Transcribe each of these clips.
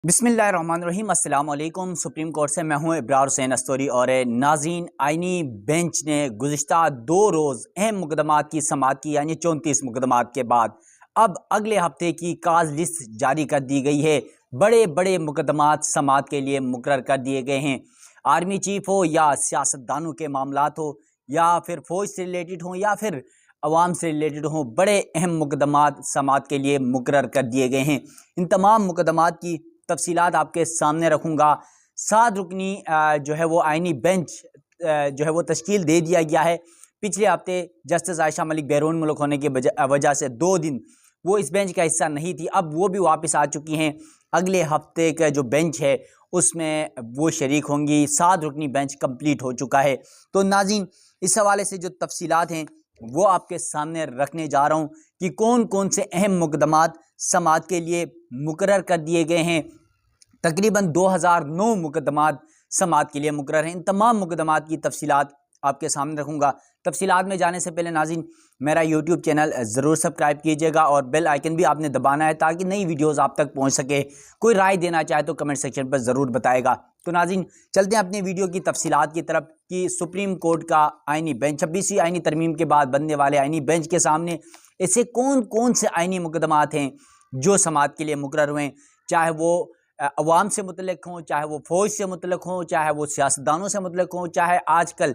बिस्मिल्लाहिर्रहमानिर्रहीम अस्सलाम वालेकुम। सुप्रीम कोर्ट से मैं हूं इब्रार हुसैन अस्तोरी। और नाज़रीन, आइनी बेंच ने गुज़िश्ता 2 रोज़ अहम मुकदमात की समाअत की, यानी 34 मुकदमात के बाद अब अगले हफ्ते की काज लिस्ट जारी कर दी गई है। बड़े बड़े मुकदमात समाअत के लिए मुकर्रर कर दिए गए हैं। आर्मी चीफ हो या सियासतदानों के मामलात हो या फिर फ़ौज से रिलेटेड हों या फिर अवाम से रिलेटेड हों, बड़े अहम मुकदमात समाअत के लिए मुकर्रर कर दिए गए हैं। इन तमाम मुकदमात की तफसीलात आपके सामने रखूँगा। 7 रुकनी जो है वो आइनी बेंच जो है वो तश्कील दे दिया गया है। पिछले हफ्ते जस्टिस आयशा मलिक बैरून मुल्क होने की वजह से 2 दिन वो इस बेंच का हिस्सा नहीं थी। अब वो भी वापस आ चुकी हैं। अगले हफ्ते का जो बेंच है उसमें वो शरीक होंगी। 7 रुकनी बेंच कंप्लीट हो चुका है। तो नाज़रीन, इस हवाले से जो तफसीलात हैं वो आपके सामने रखने जा रहा हूँ कि कौन कौन से अहम मुकदमात समाअत के लिए मुकर्रर कर दिए गए हैं। तकरीबन 2009 मुकदमात समाअत के लिए मुकर्रर हैं। इन तमाम मुकदमात की तफसीलात आपके सामने रखूँगा। तफसीलात में जाने से पहले नाज़रीन, मेरा यूट्यूब चैनल ज़रूर सब्सक्राइब कीजिएगा और बेल आइकन भी आपने दबाना है ताकि नई वीडियोस आप तक पहुंच सके। कोई राय देना चाहे तो कमेंट सेक्शन पर ज़रूर बताएगा। तो नाज़रीन, चलते हैं अपने वीडियो की तफसीलात की तरफ कि सुप्रीम कोर्ट का आइनी बेंच 26वीं आइनी तरमीम के बाद बनने वाले आइनी बेंच के सामने ऐसे कौन कौन से आइनी मुकदमात हैं जो समाअत के लिए मुकर्रर हुए, चाहे वो अवाम से मुतल्लिक हों, चाहे वो फ़ौज से मुतल्लिक हों, चाहे वो सियासतदानों से मुतल्लिक हों, चाहे आजकल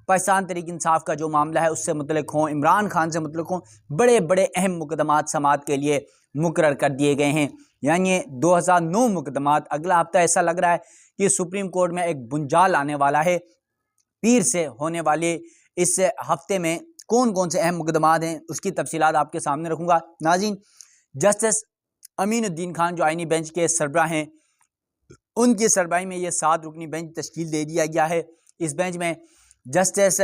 पाकिस्तान तहरीक इंसाफ का जो मामला है उससे मुतल्लिक हों, इमरान खान से मुतल्लिक हों। बड़े बड़े अहम मुकदमात समाअत के लिए मुकर्रर कर दिए गए हैं। यानी 2009 मुकदमात। अगला हफ्ता ऐसा लग रहा है कि सुप्रीम कोर्ट में एक बुंजाल आने वाला है। पीर से होने वाले इस हफ्ते में कौन कौन से अहम मुकदमात हैं उसकी तफसीलात आपके सामने रखूँगा। नाज़रीन, जस्टिस अमीनुद्दीन खान जो आइनी बेंच के सरबराह हैं, उनकी सरबराही में ये 7 रुकनी बेंच तश्कील दे दिया गया है। इस बेंच में जस्टिस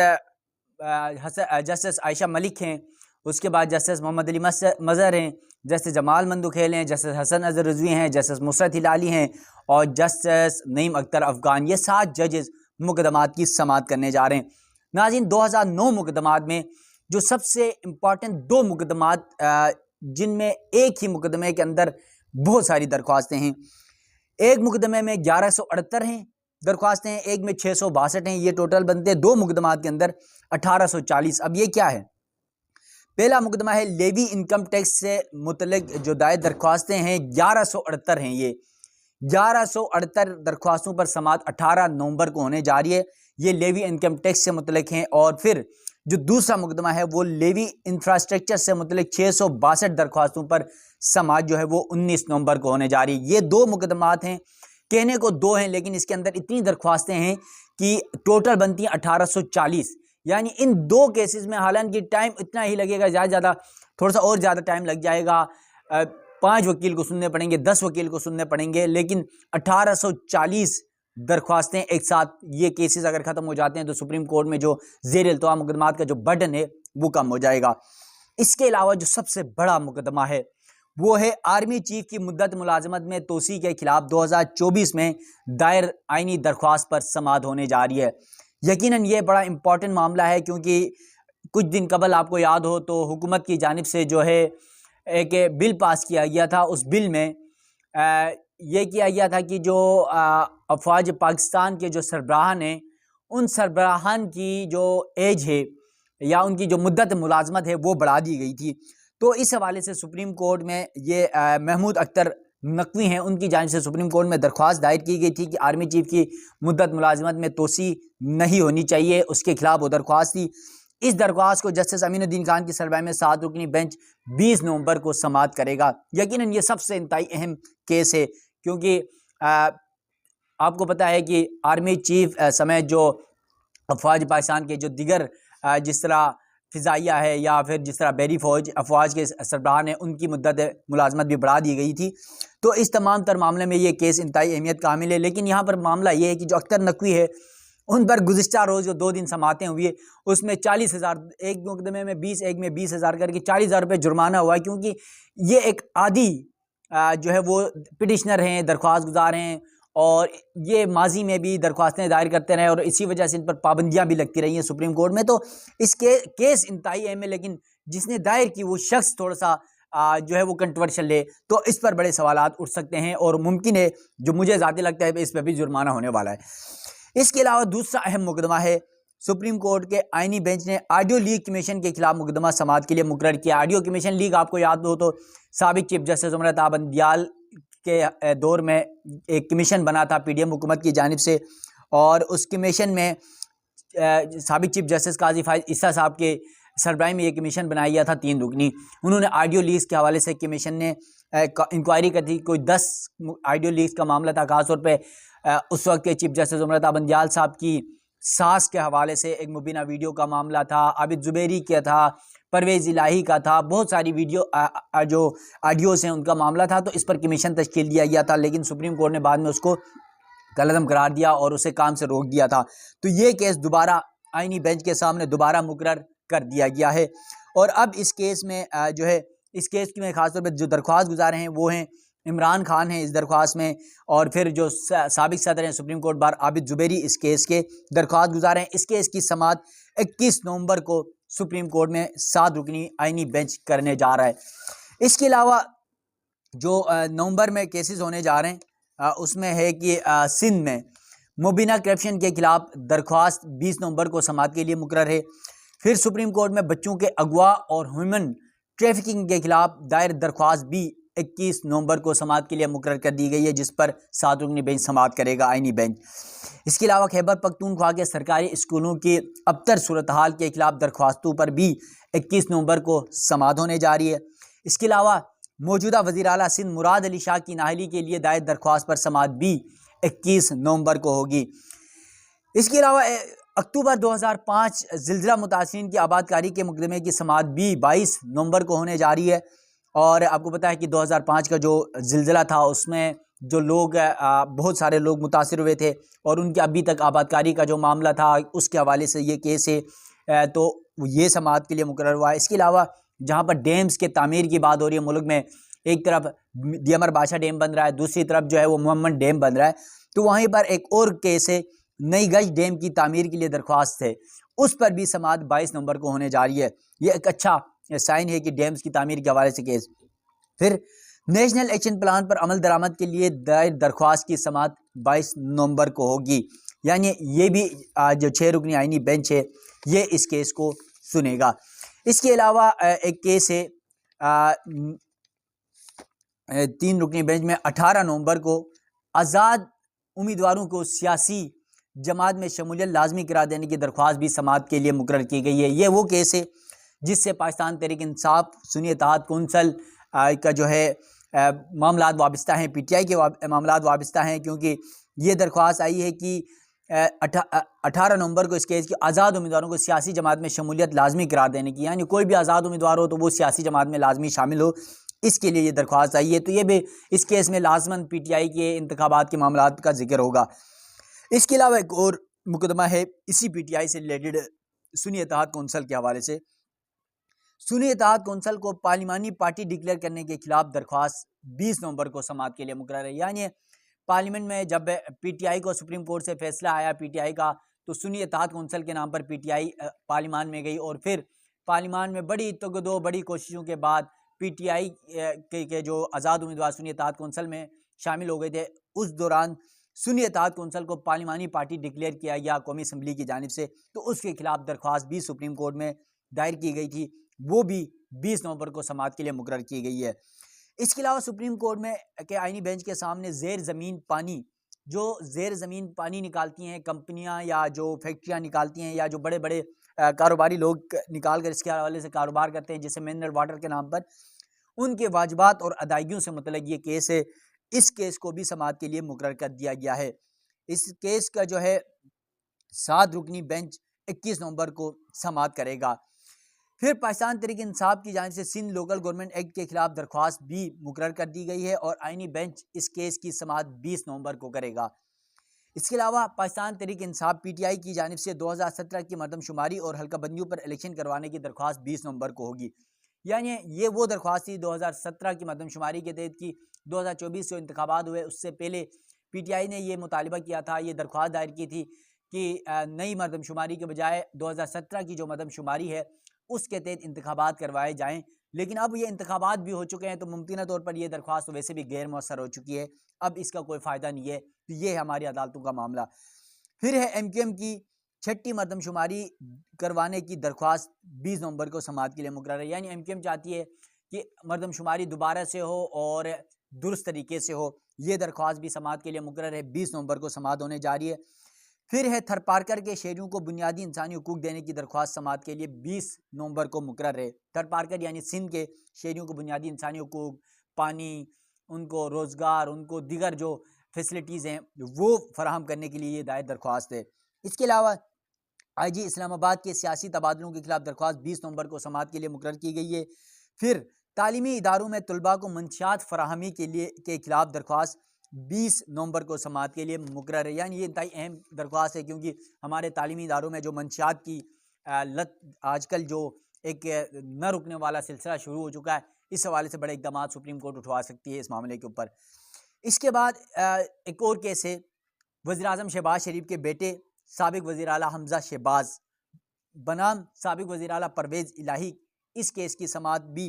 आयशा मलिक हैं, उसके बाद जस्टिस मोहम्मद अली मज़हर हैं, जस्टिस जमाल मंदुखेल हैं, जस्टिस हसन अज़हर रिजवी हैं, जस्टिस मुसरत हिलाली हैं और जस्टिस नईम अख्तर अफ़गान। ये 7 जजेस मुकदमात की समाअत करने जा रहे हैं। नाज़रीन, 2009 मुकदमात में जो सबसे इम्पॉर्टेंट 2 मुकदमात, जिनमें एक ही मुकदमे के अंदर बहुत सारी दरख्वास्तें हैं। एक मुकदमे में 1168 हैं दरख्वास्तें हैं, एक में 662 हैं। ये टोटल बनते हैं 2 मुकदमात के अंदर 1840। अब ये क्या है? पहला मुकदमा है लेवी इनकम टैक्स से मुतल्लिक जो दायर दरख्वास्तें हैं 1168 हैं। ये 1168 दरख्वास्तों पर समाअत 18 नवंबर को होने जा रही है। ये लेवी इनकम टैक्स से मुतल्लिक हैं। और फिर जो दूसरा मुकदमा है वो लेवी इंफ्रास्ट्रक्चर से मुतल्लिक 662 दरख्वास्तों पर समाअत जो है वो 19 नवंबर को होने जा रही है। ये 2 मुकदमात हैं। कहने को 2 हैं लेकिन इसके अंदर इतनी दरख्वास्तें हैं कि टोटल बनती हैं 1840। यानी इन 2 केसेस में हालांकि टाइम इतना ही लगेगा, ज़्यादा थोड़ा सा और ज़्यादा टाइम लग जाएगा। 5 वकील को सुनने पड़ेंगे, 10 वकील को सुनने पड़ेंगे, लेकिन 1840 दरख्वास्तें एक साथ, ये केसेस अगर ख़त्म हो जाते हैं तो सुप्रीम कोर्ट में जो ज़ेर इल्तवा मुकदमात का जो बर्डन है वो कम हो जाएगा। इसके अलावा जो सबसे बड़ा मुकदमा है वो है आर्मी चीफ की मुद्दत मुलाजमत में तोसी के खिलाफ 2024 में दायर आइनी दरख्वास्त पर समाअत होने जा रही है। यकीनन ये बड़ा इंपॉर्टेंट मामला है क्योंकि कुछ दिन कबल आपको याद हो तो हुकूमत की जानिब से जो है एक बिल पास किया गया था। उस बिल में ये किया गया था कि जो अफवाज पाकिस्तान के जो सरबराहान हैं, उन सरबराहान की जो एज है या उनकी जो मुद्दत मुलाजमत है वो बढ़ा दी गई थी। तो इस हवाले से सुप्रीम कोर्ट में ये महमूद अख्तर नकवी हैं, उनकी जानिब से सुप्रीम कोर्ट में दरख्वास्त दायर की गई थी कि आर्मी चीफ की मुद्दत मुलाजमत में तोसी नहीं होनी चाहिए। उसके खिलाफ वो दरख्वास्त थी। इस दरख्वास्त को जस्टिस अमीनुद्दीन खान की सरबराही में 7 रुकनी बेंच 20 नवंबर को समाअत करेगा। यकीनन ये सबसे इंतहाई अहम केस है क्योंकि आपको पता है कि आर्मी चीफ समेत जो अफवाज पाकिस्तान के जो दिगर जिस तरह फ़िज़ाइया है या फिर जिस तरह बहरी फ़ौज अफवाज के सरबराहान हैं, उनकी मुद्दत मुलाजमत भी बढ़ा दी गई थी। तो इस तमाम तर मामले में ये केस इंतहाई अहमियत का हामिल है। लेकिन यहाँ पर मामला ये है कि जो अख्तर नकवी है उन पर गुज़िश्ता रोज़ जो 2 दिन समाअतें हुई है उसमें 40,000, एक मुकदमे में 20, एक में 20,000 करके 40,000 रुपये जुर्माना हुआ है क्योंकि ये एक आदी जो है वो पिटिशनर हैं, दरख्वास्त गुजार हैं और ये माजी में भी दरख्वास्तें दायर करते रहे और इसी वजह से इन पर पाबंदियां भी लगती रही हैं सुप्रीम कोर्ट में। तो इसके केस इंतहाई अहम है, लेकिन जिसने दायर की वो शख्स थोड़ा सा जो है वो कंट्रोवर्शियल है, तो इस पर बड़े सवालात उठ सकते हैं और मुमकिन है, जो मुझे ज़ाती लगता है, इस पर भी जुर्माना होने वाला है। इसके अलावा दूसरा अहम मुकदमा है, सुप्रीम कोर्ट के आईनी बेंच ने ऑडियो लीक कमीशन के खिलाफ मुकदमा समाअत के लिए मुकर्रर किया। ऑडियो कमीशन लीक आपको याद हो तो साबिक चीफ जस्टिस उमर बंदियाल के दौर में एक कमीशन बना था पीडीएम हुकूमत की जानिब से, और उस कमीशन में साबिक चीफ जस्टिस काजी फाइज ईसा साहब के सरबराही में ये कमीशन बनाया गया था 3 रुकनी। उन्होंने ऑडियो लीक्स के हवाले से कमीशन ने इंक्वायरी की थी। कोई 10 ऑडियो लीक्स का मामला था, खासतौर पर उस वक्त के चीफ जस्टिस उमर बंदियाल साहब की सास के हवाले से एक मुबीना वीडियो का मामला था, आबिद जुबैरी का था, परवेज़ इलाही का था, बहुत सारी वीडियो जो ऑडियोज़ हैं उनका मामला था। तो इस पर कमीशन तश्कील दिया गया था, लेकिन सुप्रीम कोर्ट ने बाद में उसको कलअदम करार दिया और उसे काम से रोक दिया था। तो ये केस दोबारा आईनी बेंच के सामने दोबारा मुकर्रर कर दिया गया है। और अब इस केस में जो है, इस केस में खासतौर पर जो दरख्वास्त गुजार हैं वो हैं इमरान खान हैं इस दरख्वास्त में, और फिर जो साबिक सदर हैं supreme court bar Abid Zubairi इस केस के दरख्वास्त गुजार हैं। इस केस की समाअत 21 नवंबर को सुप्रीम कोर्ट में 7 रुकनी आईनी बेंच करने जा रहा है। इसके अलावा जो नवंबर में केसेस होने जा रहे हैं उसमें है कि सिंध में मुबीना करप्शन के खिलाफ दरख्वास्त 20 नवंबर को समाअत के लिए मुकर्रर है। फिर सुप्रीम कोर्ट में बच्चों के अगवा और ह्यूमन ट्रैफिकिंग के खिलाफ दायर दरख्वास्त भी 21 नवंबर को समाअत के लिए मुकर्रर कर दी गई है, जिस पर 7 रुकनी बेंच समाअत करेगा आईनी बेंच। इसके अलावा खैबर पख्तूनख्वा के सरकारी स्कूलों की अबतर सूरत हाल के खिलाफ दरख्वास्तों पर भी 21 नवंबर को समाअत होने जा रही है। इसके अलावा मौजूदा वज़ीर आला सिंध मुराद अली शाह की नाअहली के लिए दायर दरख्वास्त पर समाअत भी 21 नवंबर को होगी। इसके अलावा अक्टूबर 2005 ज़िलज़िला मुतासिरीन की आबादकारी के मुकदमे की समाअत भी 22 नवंबर को होने जा रही है। और आपको पता है कि 2005 का जो ज़िलज़िला था उसमें जो लोग बहुत सारे लोग मुतासिर हुए थे और उनके अभी तक आबादकारी का जो मामला था उसके हवाले से ये केस है, तो ये समाअत के लिए मुकर्रर हुआ है। इसके अलावा जहाँ पर डैम्स के तामीर की बात हो रही है मुल्क में, एक तरफ दियामर बादशाह डैम बन रहा है, दूसरी तरफ जो है वो मोहम्मद डैम बन रहा है, तो वहीं पर एक और केस है नई गज डैम की तामीर के लिए दरख्वास्त है, उस पर भी समाअत 22 नवंबर को होने जा रही है। ये एक अच्छा साइन है कि डैम्स की तामीर के हवाले से केस। फिर नेशनल एक्शन प्लान पर अमल दरामद के लिए दायर दरख्वास्त की समाअत 22 नवंबर को होगी। यानी ये भी जो 6 रुकनी आईनी बेंच है ये इस केस को सुनेगा। इसके अलावा एक केस है 3 रुकनी बेंच में 18 नवंबर को आज़ाद उम्मीदवारों को सियासी जमात में शमूलियत लाजमी करार देने की दरख्वास्त भी समाअत के लिए मुकर्रर की गई है। ये वो केस है जिससे पाकिस्तान तहरीक इंसाफ सुन्नी इत्तेहाद कौंसल का जो है मामलात वाबस्ता हैं, पीटीआई के मामलात वाबस्ता हैं, क्योंकि ये दरख्वास्त आई है कि 18 नवंबर को इस केस की आज़ाद उम्मीदवारों को सियासी जमात में शमूलियत लाजमी करार देने की, यानी कोई भी आज़ाद उम्मीदवार हो तो वो सियासी जमात में लाजमी शामिल हो, इसके लिए ये दरख्वास्त आई है। तो ये भी इस केस में लाजमन पीटीआई के इंतखाबात के मामलात का जिक्र होगा। इसके अलावा एक और मुकदमा है इसी पीटीआई से रिलेटेड सुन्नी इत्तेहाद कौंसल के हवाले से। सुन्नी इत्तेहाद कौंसल को पार्लिमानी पार्टी डिक्लेयर करने के खिलाफ दरख्वास्त 20 नवंबर को समाअत के लिए मुकर्रर है। यानी पार्लियामेंट में जब पीटीआई को सुप्रीम कोर्ट से फैसला आया पीटीआई का, तो सुन्नी इत्तेहाद कौंसल के नाम पर पीटीआई पार्लियामान में गई और फिर पार्लियामान में बड़ी तगदो बड़ी कोशिशों के बाद पीटीआई के जो आज़ाद उम्मीदवार सुन्नी इत्तेहाद कौंसल में शामिल हो गए थे, उस दौरान सुन्नी इत्तेहाद कौंसल को पार्लिमानी पार्टी डिक्लेयर किया गया कौमी असम्बली की जानिब से, तो उसके खिलाफ दरख्वास्त भी सुप्रीम कोर्ट में दायर की गई थी, वो भी 20 नवंबर को समाअत के लिए मुकर्रर की गई है। इसके अलावा सुप्रीम कोर्ट में के आईनी बेंच के सामने ज़ेर ज़मीन पानी, जो ज़ेर ज़मीन पानी निकालती हैं कंपनियां या जो फैक्ट्रियां निकालती हैं या जो बड़े बड़े कारोबारी लोग निकाल कर इसके हवाले से कारोबार करते हैं जैसे मिनरल वाटर के नाम पर, उनके वाजिबात और अदायगियों से मुतल्लिक़ ये केस है। इस केस को भी समाअत के लिए मुकर्रर कर दिया गया है। इस केस का जो है 7 रुकनी बेंच 21 नवंबर को समाअत करेगा। फिर पाकिस्तान तहरीक इंसाफ की जानिब से सिंध लोकल गवर्नमेंट एक्ट के खिलाफ दरख्वास्त भी मुकर्रर कर दी गई है और आईनी बेंच इस केस की समाअत 20 नवंबर को करेगा। इसके अलावा पाकिस्तान तहरीक इंसाफ पीटीआई की जानिब से 2017 की मरदमशुमारी और हल्का बंदियों पर इलेक्शन करवाने की दरख्वास्त 20 नवंबर को होगी। यानी ये वो दरख्वास्त थी 2017 की मरदमशुमारी के तहत की 2024 से इंतखाबात हुए, उससे पहले पीटीआई ने ये मुतालिबा किया था, ये दरख्वास्त दायर की थी कि नई मरदमशुमारी के बजाय 2017 की जो मरदमशुमारी है उसके तहत इंतखाबात करवाए जाएँ लेकिन अब ये इंतखाबात भी हो चुके हैं तो मुमकिन तौर पर यह दरख्वास्त तो वैसे भी गैर मौसर हो चुकी है, अब इसका कोई फ़ायदा नहीं है। तो ये है हमारी अदालतों का मामला। फिर है MQM की छठी मरदमशुमारी करवाने की दरख्वास्त 20 नवंबर को समाअत के लिए मुकर्रर है। यानी MQM चाहती है कि मरदमशुमारी दोबारा से हो और दुरुस्त तरीके से हो। ये दरख्वास्त भी समाअत के लिए मुकर्रर है, 20 नवंबर को समाअत होने जा रही है। फिर है थरपारकर के शहरियों को बुनियादी इंसानी हुकूक देने की दरख्वास्त समाअत के लिए 20 नवंबर को मुकर्रर है। थरपारकर यानी सिंध के शहरियों को बुनियादी इंसानी हुकूक, पानी, उनको रोज़गार, उनको दीगर जो फैसिलिटीज़ हैं वो फराहम करने के लिए ये दायर दरख्वास्त है। इसके अलावा IG इस्लामाबाद के सियासी तबादलों के खिलाफ दरख्वास्त 20 नवंबर को समाअत के लिए मुकर्रर की गई है। फिर तालीमी इदारों में तलबा को मंशियात फराहमी के खिलाफ दरख्वास्त 20 नवंबर को समाअत के लिए मुकर्रर है। यानी ये इंतहाई अहम दरख्वास्त है, क्योंकि हमारे तालीमी इदारों में जो मंशियात की लत आजकल जो एक न रुकने वाला सिलसिला शुरू हो चुका है, इस हवाले से बड़े इक़दाम सुप्रीम कोर्ट उठवा सकती है इस मामले के ऊपर। इसके बाद एक और केस है, वज़ीर-ए-आज़म शहबाज शरीफ के बेटे साबिक़ वज़ीर आला हमज़ा शहबाज बनाम साबिक़ वज़ीर आला परवेज़ इलाही, इस केस की समाअत भी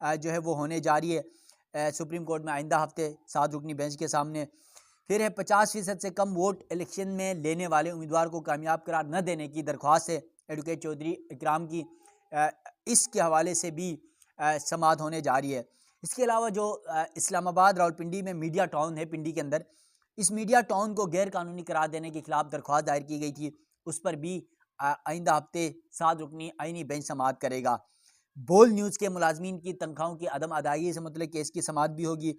जो है वो होने जा रही है सुप्रीम कोर्ट में आइंदा हफ्ते 7 रुकनी बेंच के सामने। फिर है 50% से कम वोट इलेक्शन में लेने वाले उम्मीदवार को कामयाब करार न देने की दरख्वास्त है एडवोकेट चौधरी इकराम की, इसके हवाले से भी समाअत होने जा रही है। इसके अलावा जो इस्लामाबाद रावलपिंडी में मीडिया टाउन है पिंडी के अंदर, इस मीडिया टाउन को गैर कानूनी करार देने के खिलाफ दरख्वास्त दायर की गई थी, उस पर भी आइंदा हफ्ते 7 रुकनी आईनी बेंच समाअत करेगा। बोल न्यूज़ के मुलाजमीन की तनख्वाहों की अदम अदायगी से मुतल्लिक़ केस की समाअत भी होगी।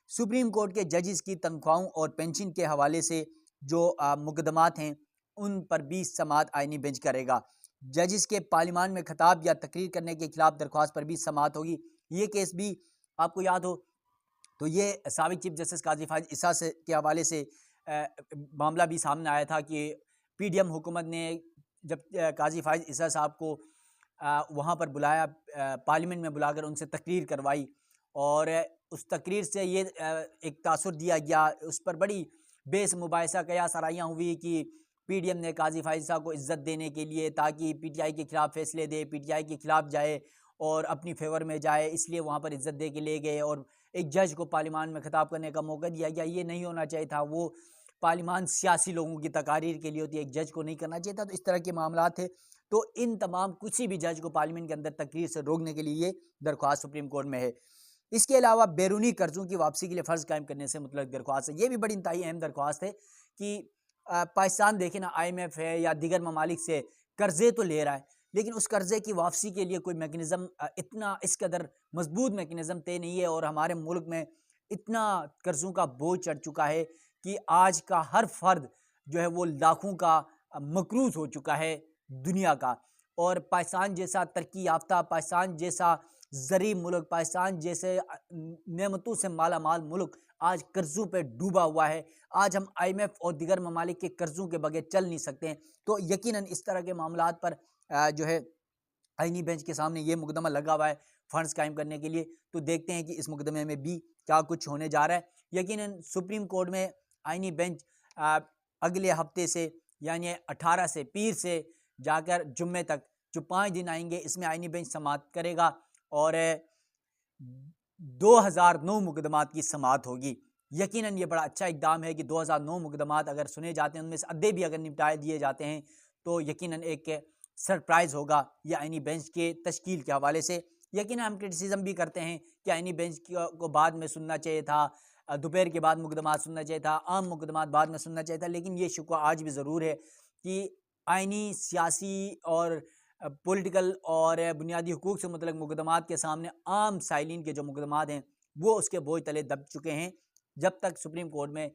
सुप्रीम कोर्ट के जजेस की तनख्वाहों और पेंशन के हवाले से जो मुकदमात हैं उन पर भी समाअत आईनी बेंच करेगा। जजेस के पार्लियामान में खिताब या तकरीर करने के खिलाफ दरख्वास्त पर भी समाअत होगी। ये केस भी आपको याद हो तो ये साबिक़ चीफ जस्टिस काजी फाइज ईसा से के हवाले से मामला भी सामने आया था कि PDM हुकूमत ने जब काजी फाइज ईसा साहब को वहाँ पर बुलाया, पार्लियामेंट में बुलाकर उनसे तकरीर करवाई और उस तकरीर से ये एक तासुर दिया गया, उस पर बड़ी बेस मुबाहिसा कयास आराइयाँ हुई कि PDM ने काजी फाइज साहब को इज़्ज़त देने के लिए ताकि PTI के खिलाफ फैसले दे, PTI के खिलाफ जाए और अपनी फेवर में जाए, इसलिए वहाँ पर इज़्ज़त दे के ले गए और एक जज को पार्लियामान में खिताब करने का मौका दिया गया। ये नहीं होना चाहिए था, वो पार्लियामान सियासी लोगों की तकारीर के लिए होती है, एक जज को नहीं करना चाहिए था। तो इस तरह के मामला थे, तो इन तमाम किसी भी जज को पार्लियामेंट के अंदर तकरीर से रोकने के लिए ये दरख्वास्त सुप्रीम कोर्ट में है। इसके अलावा बैरूनी कर्जों की वापसी के लिए फ़र्ज़ कायम करने से मुतल्लिक़ दरख्वास्त है, ये भी बड़ी इंतहाई अहम दरख्वास्त है कि पाकिस्तान देखें ना, IMF है या दीगर ममालिक से कर्ज़े तो ले रहा है, लेकिन उस कर्ज़े की वापसी के लिए कोई मैकेनिज़्म इतना इस कदर मजबूत मैकेनिज़्म तय नहीं है और हमारे मुल्क में इतना कर्ज़ों का बोझ चढ़ चुका है कि आज का हर फर्द जो है वो लाखों का मकरूज़ हो चुका है दुनिया का। और पाकिस्तान जैसा तरक्की याफ्ता, पाकिस्तान जैसा ज़री मुल्क, पाकिस्तान जैसे नेमतों से माला माल मुल्क आज कर्ज़ों पे डूबा हुआ है। आज हम IMF और दीगर ममालिक के कर्ज़ों के बगैर चल नहीं सकते हैं। तो यकीनन इस तरह के मामलात पर जो है आईनी बेंच के सामने ये मुकदमा लगा हुआ है फ़ंड्स कायम करने के लिए। तो देखते हैं कि इस मुकदमे में भी क्या कुछ होने जा रहा है। यकीनन सुप्रीम कोर्ट में आईनी बेंच अगले हफ्ते से यानी 18 से पीर से जाकर जुम्मे तक जो 5 दिन आएंगे, इसमें आईनी बेंच समाअत करेगा और 2009 मुकदमात की समाअत होगी। यकीनन ये बड़ा अच्छा इक़दाम है कि 2009 मुकदमात अगर सुने जाते हैं, उनमें से अद्धे भी अगर निपटा दिए जाते हैं तो यकीनन एक सरप्राइज़ होगा ये आईनी बेंच के तश्कील के हवाले से। यकीनन हम क्रिटिसिज्म भी करते हैं कि आईनी बेंच को बाद में सुनना चाहिए था, दोपहर के बाद मुकदमात सुनना चाहिए था, आम मुकदमात बाद में सुनना चाहिए था, लेकिन ये शुक्र आज भी ज़रूर है कि आईनी, सियासी और पॉलिटिकल और बुनियादी हुकूक से मुतल्लिक़ मुकदमात के सामने आम साइलिन के जो मुकदमात हैं वो उसके बोझ तले दब चुके हैं। जब तक सुप्रीम कोर्ट में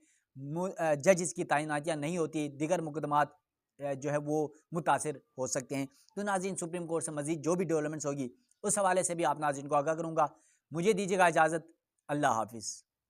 जजेस की तैनातियाँ नहीं होती, दीगर मुकदमात जो है वो मुतासिर हो सकते हैं। तो नाज़रीन, सुप्रीम कोर्ट से मज़ीद जो भी डेवलपमेंट्स होगी उस हवाले से भी आप नाज़रीन को आगाह करूँगा। मुझे दीजिएगा इजाज़त। अल्लाह हाफ़िज़।